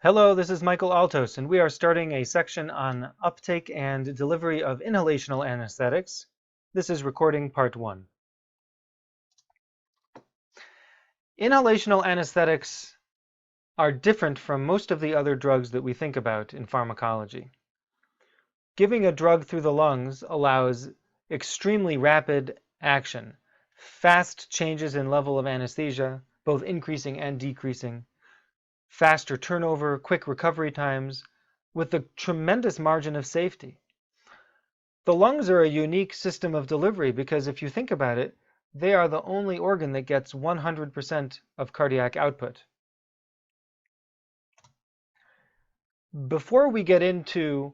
Hello, this is Michael Altos, and we are starting a section on uptake and delivery of inhalational anesthetics. This is recording part 1. Inhalational anesthetics are different from most of the other drugs that we think about in pharmacology. Giving a drug through the lungs allows extremely rapid action, fast changes in level of anesthesia, both increasing and decreasing, faster turnover, quick recovery times, with a tremendous margin of safety. The lungs are a unique system of delivery because if you think about it, they are the only organ that gets 100% of cardiac output. Before we get into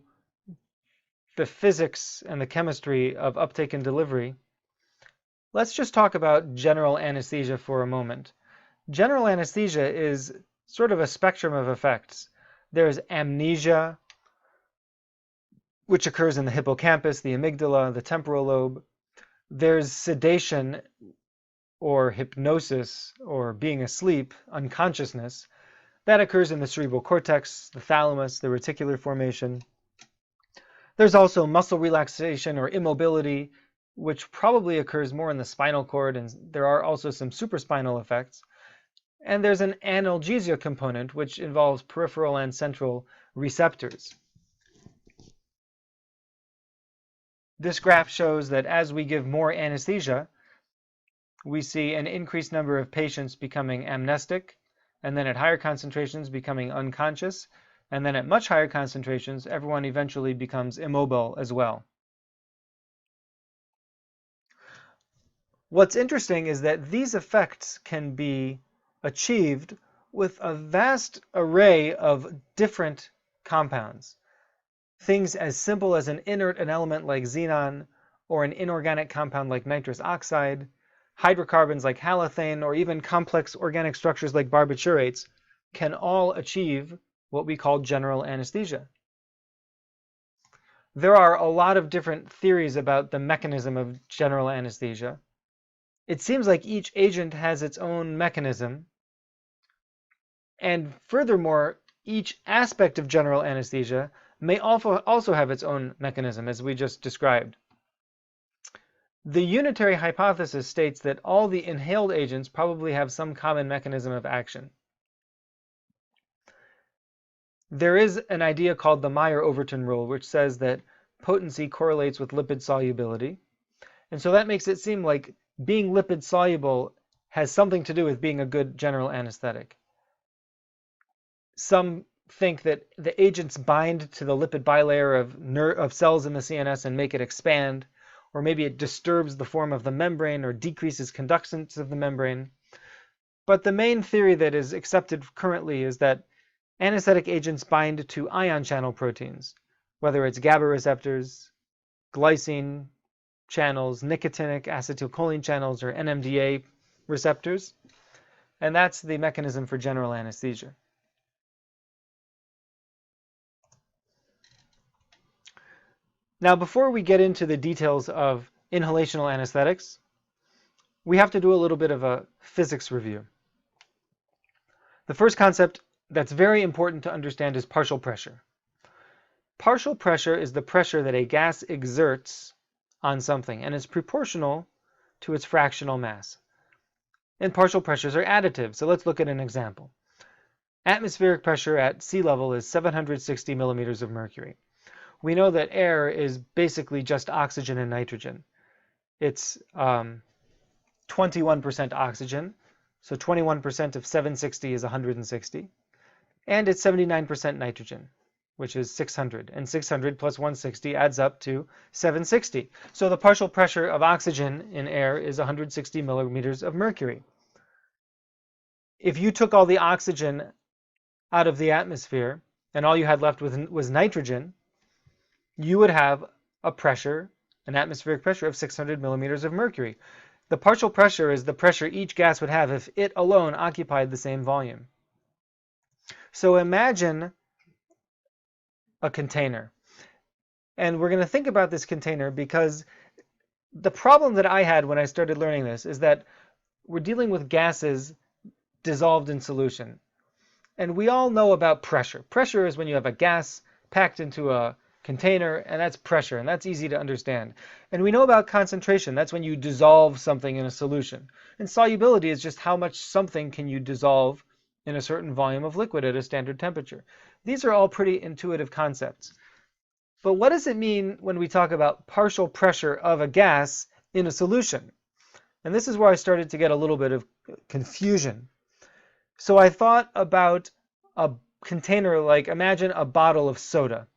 the physics and the chemistry of uptake and delivery, let's just talk about general anesthesia for a moment. General anesthesia is sort of a spectrum of effects. There's amnesia, which occurs in the hippocampus, the amygdala, the temporal lobe. There's sedation or hypnosis or being asleep, unconsciousness. That occurs in the cerebral cortex, the thalamus, the reticular formation. There's also muscle relaxation or immobility, which probably occurs more in the spinal cord, and there are also some supraspinal effects. And there's an analgesia component, which involves peripheral and central receptors. This graph shows that as we give more anesthesia, we see an increased number of patients becoming amnestic, and then at higher concentrations becoming unconscious, and then at much higher concentrations, everyone eventually becomes immobile as well. What's interesting is that these effects can be achieved with a vast array of different compounds. Things as simple as an inert element like xenon, or an inorganic compound like nitrous oxide, hydrocarbons like halothane, or even complex organic structures like barbiturates can all achieve what we call general anesthesia. There are a lot of different theories about the mechanism of general anesthesia. It seems like each agent has its own mechanism. And furthermore, each aspect of general anesthesia may also have its own mechanism, as we just described. The unitary hypothesis states that all the inhaled agents probably have some common mechanism of action. There is an idea called the Meyer-Overton rule, which says that potency correlates with lipid solubility. And so that makes it seem like being lipid soluble has something to do with being a good general anesthetic. Some think that the agents bind to the lipid bilayer of cells in the CNS and make it expand, or maybe it disturbs the form of the membrane or decreases conductance of the membrane. But the main theory that is accepted currently is that anesthetic agents bind to ion channel proteins, whether it's GABA receptors, glycine channels, nicotinic acetylcholine channels, or NMDA receptors. And that's the mechanism for general anesthesia. Now, before we get into the details of inhalational anesthetics, we have to do a little bit of a physics review. The first concept that's very important to understand is partial pressure. Partial pressure is the pressure that a gas exerts on something, and it's proportional to its fractional mass. And partial pressures are additive, so let's look at an example. Atmospheric pressure at sea level is 760 millimeters of mercury. We know that air is basically just oxygen and nitrogen. It's 21% oxygen, so 21% of 760 is 160. And it's 79% nitrogen, which is 600. And 600 plus 160 adds up to 760. So the partial pressure of oxygen in air is 160 millimeters of mercury. If you took all the oxygen out of the atmosphere and all you had left was nitrogen, you would have a pressure, an atmospheric pressure of 600 millimeters of mercury. The partial pressure is the pressure each gas would have if it alone occupied the same volume. So imagine a container. And we're going to think about this container because the problem that I had when I started learning this is that we're dealing with gases dissolved in solution. And we all know about pressure. Pressure is when you have a gas packed into a container, and that's pressure, and that's easy to understand. And we know about concentration. That's when you dissolve something in a solution. And solubility is just how much something can you dissolve in a certain volume of liquid at a standard temperature. These are all pretty intuitive concepts. But what does it mean when we talk about partial pressure of a gas in a solution? And this is where I started to get a little bit of confusion. So I thought about a container like, imagine a bottle of soda,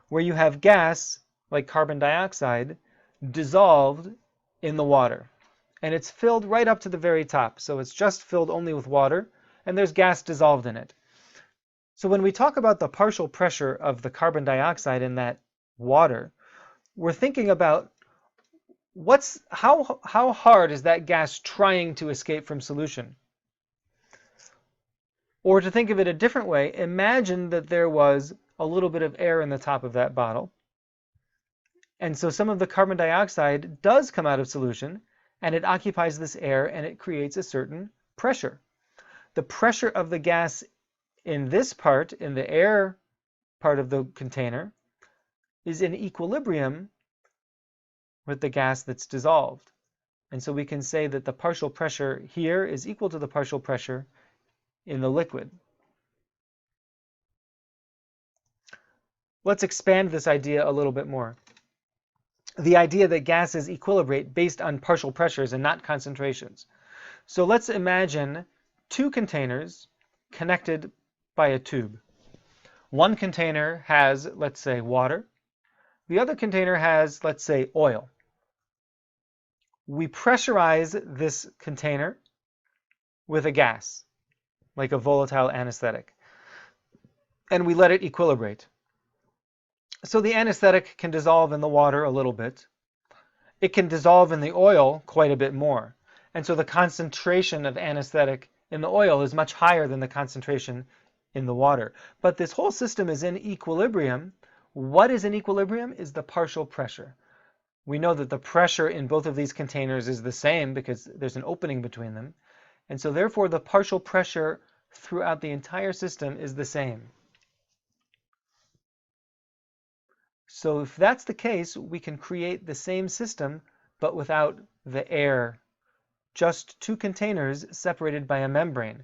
where you have gas, like carbon dioxide, dissolved in the water. And it's filled right up to the very top. So it's just filled only with water, and there's gas dissolved in it. So when we talk about the partial pressure of the carbon dioxide in that water, we're thinking about how hard is that gas trying to escape from solution? Or to think of it a different way, imagine that there was a little bit of air in the top of that bottle. And so some of the carbon dioxide does come out of solution, and it occupies this air, and it creates a certain pressure. The pressure of the gas in this part, in the air part of the container, is in equilibrium with the gas that's dissolved. And so we can say that the partial pressure here is equal to the partial pressure in the liquid. Let's expand this idea a little bit more. The idea that gases equilibrate based on partial pressures and not concentrations. So let's imagine two containers connected by a tube. One container has, let's say, water. The other container has, let's say, oil. We pressurize this container with a gas, like a volatile anesthetic, and we let it equilibrate. So the anesthetic can dissolve in the water a little bit. It can dissolve in the oil quite a bit more. And so the concentration of anesthetic in the oil is much higher than the concentration in the water. But this whole system is in equilibrium. What is in equilibrium is the partial pressure. We know that the pressure in both of these containers is the same because there's an opening between them. And so therefore the partial pressure throughout the entire system is the same. So if that's the case, we can create the same system but without the air. Just two containers separated by a membrane.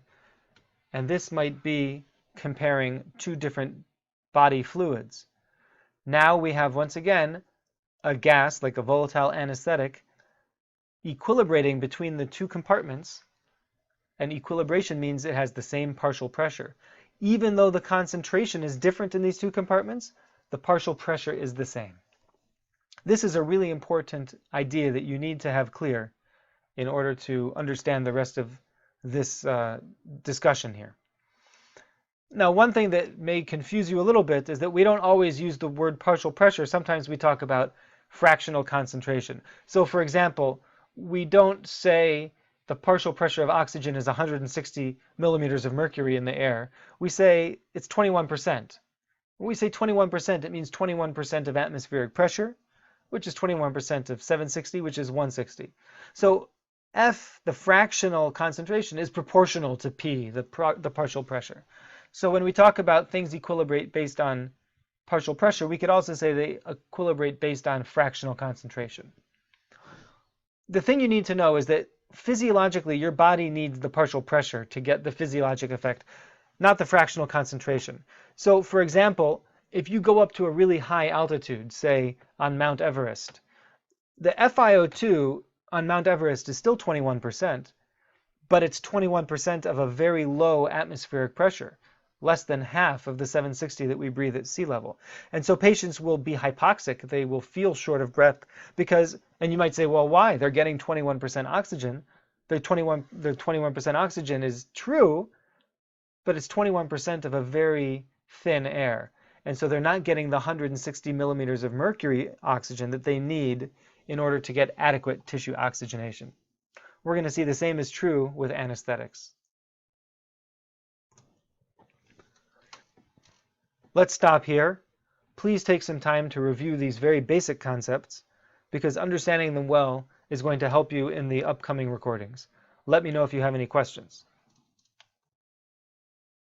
And this might be comparing two different body fluids. Now we have, once again, a gas, like a volatile anesthetic, equilibrating between the two compartments. And equilibration means it has the same partial pressure. Even though the concentration is different in these two compartments, the partial pressure is the same. This is a really important idea that you need to have clear in order to understand the rest of this discussion here. Now, one thing that may confuse you a little bit is that we don't always use the word partial pressure. Sometimes we talk about fractional concentration. So, for example, we don't say the partial pressure of oxygen is 160 millimeters of mercury in the air. We say it's 21%. When we say 21%, it means 21% of atmospheric pressure, which is 21% of 760, which is 160. So F, the fractional concentration, is proportional to P, the partial pressure. So when we talk about things equilibrate based on partial pressure, we could also say they equilibrate based on fractional concentration. The thing you need to know is that physiologically, your body needs the partial pressure to get the physiologic effect, not the fractional concentration. So, for example, if you go up to a really high altitude, say on Mount Everest, the FiO2 on Mount Everest is still 21%, but it's 21% of a very low atmospheric pressure, less than half of the 760 that we breathe at sea level. And so patients will be hypoxic. They will feel short of breath because, and you might say, well, why? They're getting 21% oxygen. Their 21% oxygen is true, but it's 21% of a very thin air. And so they're not getting the 160 millimeters of mercury oxygen that they need in order to get adequate tissue oxygenation. We're going to see the same is true with anesthetics. Let's stop here. Please take some time to review these very basic concepts because understanding them well is going to help you in the upcoming recordings. Let me know if you have any questions.